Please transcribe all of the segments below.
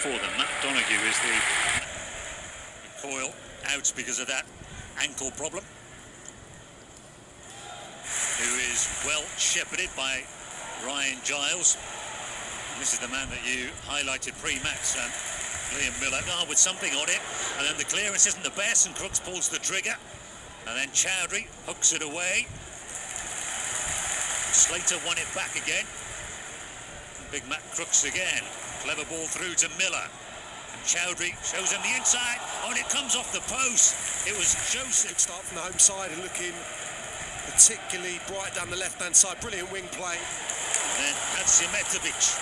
for them. Matt Donoghue is the coil out because of that ankle problem, who is well shepherded by Ryan Giles. And this is the man that you highlighted pre-match, Liam Miller, with something on it, and then the clearance isn't the best, and Crooks pulls the trigger, and then Choudhury hooks it away. Slater won it back again. Big Matt Crooks again. Clever ball through to Miller. And Choudhury shows him the inside. Oh, and it comes off the post. It was Joseph. Good start from the home side and looking particularly bright down the left-hand side. Brilliant wing play. And then Hadzimetovic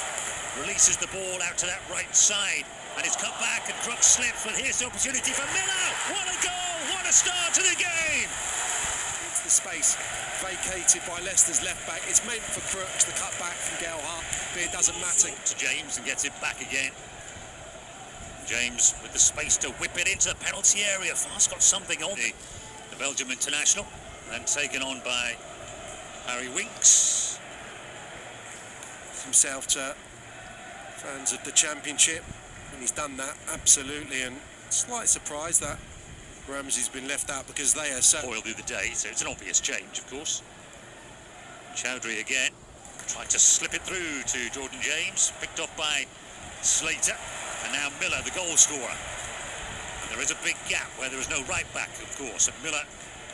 releases the ball out to that right side. And it's cut back and Crooks slips, but here's the opportunity for Miller. What a goal! What a start to the game! Into the space vacated by Leicester's left-back. It's meant for Crooks, the cut-back from Gelhardt, but it doesn't matter. To James and gets it back again. James with the space to whip it into the penalty area. Fast got something on the Belgium international, and taken on by Harry Winks. Himself to fans of the Championship, and he's done that, absolutely, and slight surprise that Ramsey's been left out because they are so... Foiled the other day, so it's an obvious change, of course. Choudhury again, tried to slip it through to Jordan James, picked off by Slater, and now Miller, the goal scorer. And there is a big gap where there is no right back, of course, and Miller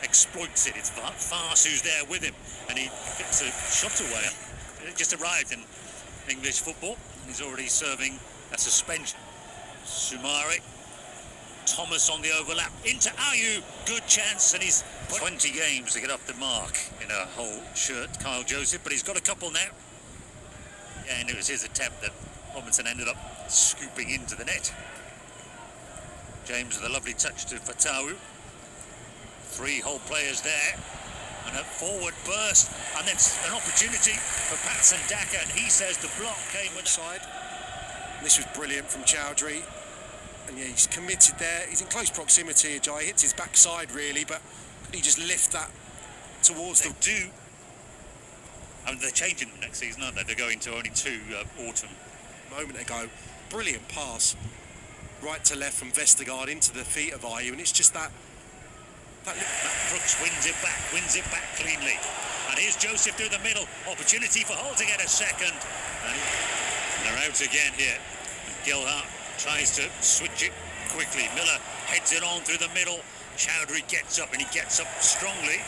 exploits it. It's Fast who's there with him, and he gets a shot away. It just arrived in English football, and he's already serving a suspension. Sumari, Thomas on the overlap, into Ayew, good chance, and he's 20 games to get up the mark in a whole shirt, Kyle Joseph, but he's got a couple now. Yeah, and it was his attempt that Robinson ended up scooping into the net. James with a lovely touch to Fatawu. Three whole players there, and a forward burst, and then an opportunity for Patson Daka, and he says the block came with side. This was brilliant from Choudhury. And yeah, he's committed there. He's in close proximity. Ajay hits his backside really, but could he just lift that towards they do. I mean, they're changing them next season, aren't they? They're going to only two autumn. A moment ago, brilliant pass, right to left from Vestergaard into the feet of Ayew, and it's just that. Crooks wins it back cleanly. And here's Joseph through the middle. Opportunity for Hull to get a second. And they're out again here. And Gelhardt tries to switch it quickly. Miller heads it on through the middle. Choudhury gets up, and he gets up strongly.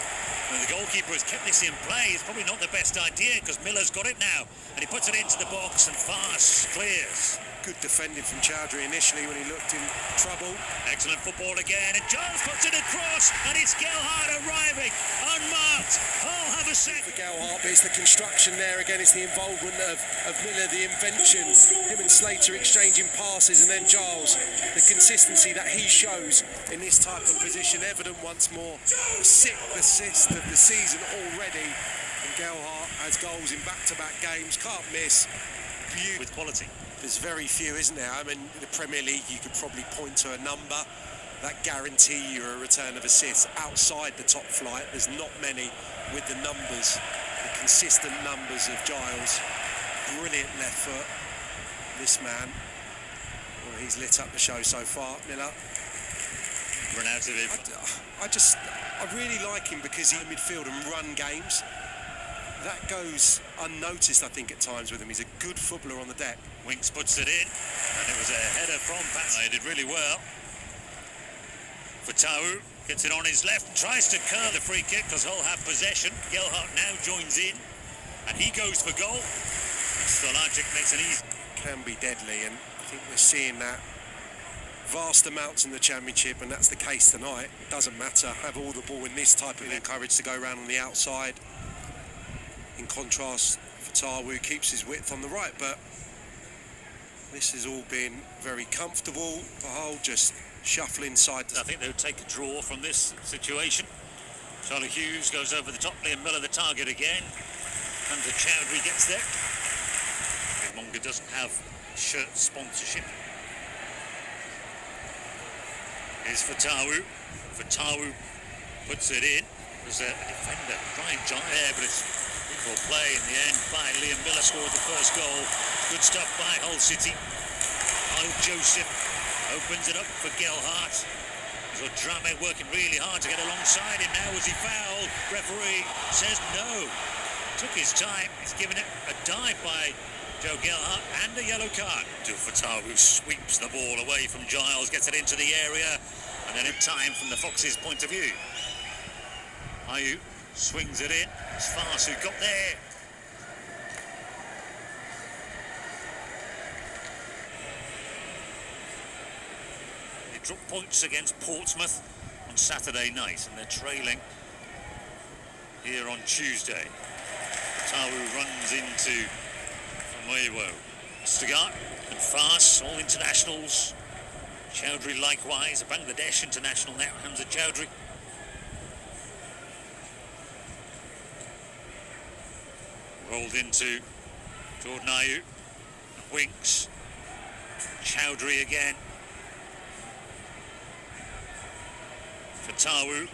And the goalkeeper has kept this in play. It's probably not the best idea because Miller's got it now. And he puts it into the box and Fast clears. Good defending from Choudhury initially when he looked in trouble. Excellent football again, and Giles puts it across, and it's Gelhardt arriving, unmarked. Hull have a second. For Gelhardt, but it's the construction there again. It's the involvement of Miller, the inventions, him and Slater exchanging passes, and then Giles, the consistency that he shows in this type of position, evident once more. The 6th assist of the season already, and Gelhardt has goals in back-to-back games, can't miss. With quality. There's very few, isn't there? I mean, in the Premier League, you could probably point to a number that guarantee you a return of assists outside the top flight. There's not many with the numbers, the consistent numbers of Giles. Brilliant left foot, this man. Well, he's lit up the show so far, Miller. Run out of it. I really like him because he's in midfield and run games. That goes unnoticed, I think, at times with him. He's a good footballer on the deck. Winks puts it in, and it was a header from Patson. He did really well. Fatawu gets it on his left, tries to curl the free kick because Hull have possession. Gelhardt now joins in, and he goes for goal. Stolajic makes an easy. Can be deadly, and I think we're seeing that vast amounts in the Championship, and that's the case tonight. It doesn't matter. Have all the ball in this type of encouraged to go around on the outside. In contrast, Fatawu keeps his width on the right, but this has all been very comfortable. The whole just shuffle inside. I think they would take a draw from this situation. Charlie Hughes goes over the top. Liam Miller the target again. Hamza Choudhury gets there. Monga doesn't have shirt sponsorship. Here's Fatawu. Fatawu puts it in. There's a defender, Ryan Giles there, but it's equal play in the end by Liam Miller. Scored the first goal. Good stuff by Hull City. Kyle Joseph opens it up for Gelhardt. He's got Drame working really hard to get alongside him now. Was he fouled? Referee says no. Took his time. He's given it a dive by Joe Gelhardt and a yellow card. Fatawu sweeps the ball away from Giles, gets it into the area, and then in time from the Foxes' point of view. Ayew swings it in. It's Farsou got there. They dropped points against Portsmouth on Saturday night, and they're trailing here on Tuesday. Fatawu runs into Famewo. Stigart and Fars, all internationals. Choudhury likewise, a Bangladesh international now, Hamza Choudhury. Rolled into Jordan Ayew. Winks. Choudhury again. Fatawu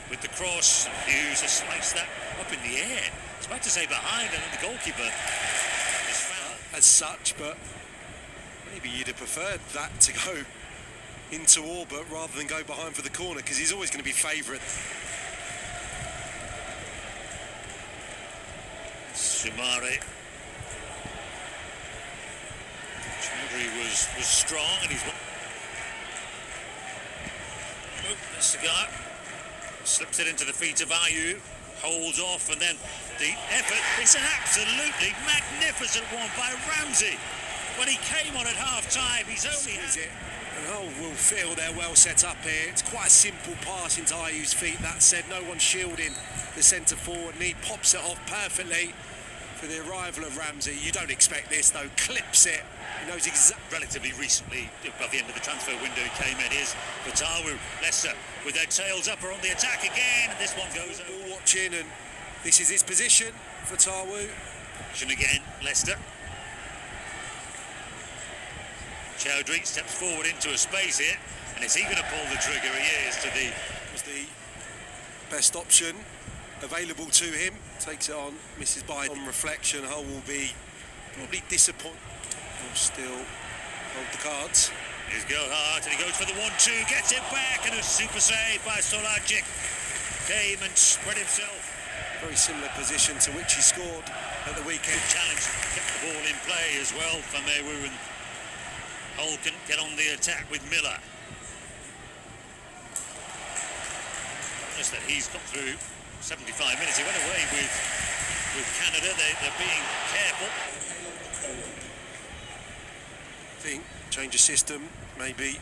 with the cross. Hughes has sliced that up in the air. It's about to say behind, and then the goalkeeper is fouled. As such, but maybe you'd have preferred that to go into orbit rather than go behind for the corner, because he's always going to be favourite. Shumare. Choudhury was strong, and he's... Oh, the cigar slips it into the feet of Ayew, holds off, and then the effort is an absolutely magnificent one by Ramsey. When he came on at half-time, he's only had it. And Hull will feel they're well set up here. It's quite a simple pass into Ayew's feet. That said, no one shielding the centre forward, and he pops it off perfectly for the arrival of Ramsey. You don't expect this, though. Clips it. He knows exactly. Relatively recently, above the end of the transfer window, he came in. Here's Fatawu. Leicester with their tails up are on the attack again, and this one goes over. Watching, and this is his position. Fatawu. Again, Leicester. Choudhury steps forward into a space here, and is he going to pull the trigger? He is. Was the best option available to him. Takes it on, misses by. On reflection, Hull will be probably disappointed. Will still hold the cards. Here's Gelhardt, and he goes for the 1-2, gets it back, and a super save by Solajic. Came and spread himself. Very similar position to which he scored at the weekend. Good challenge, kept the ball in play as well for Famewo, and Hull can get on the attack with Miller. Just that he's got through 75 minutes. He went away with Canada. They're being careful. I think change of system, maybe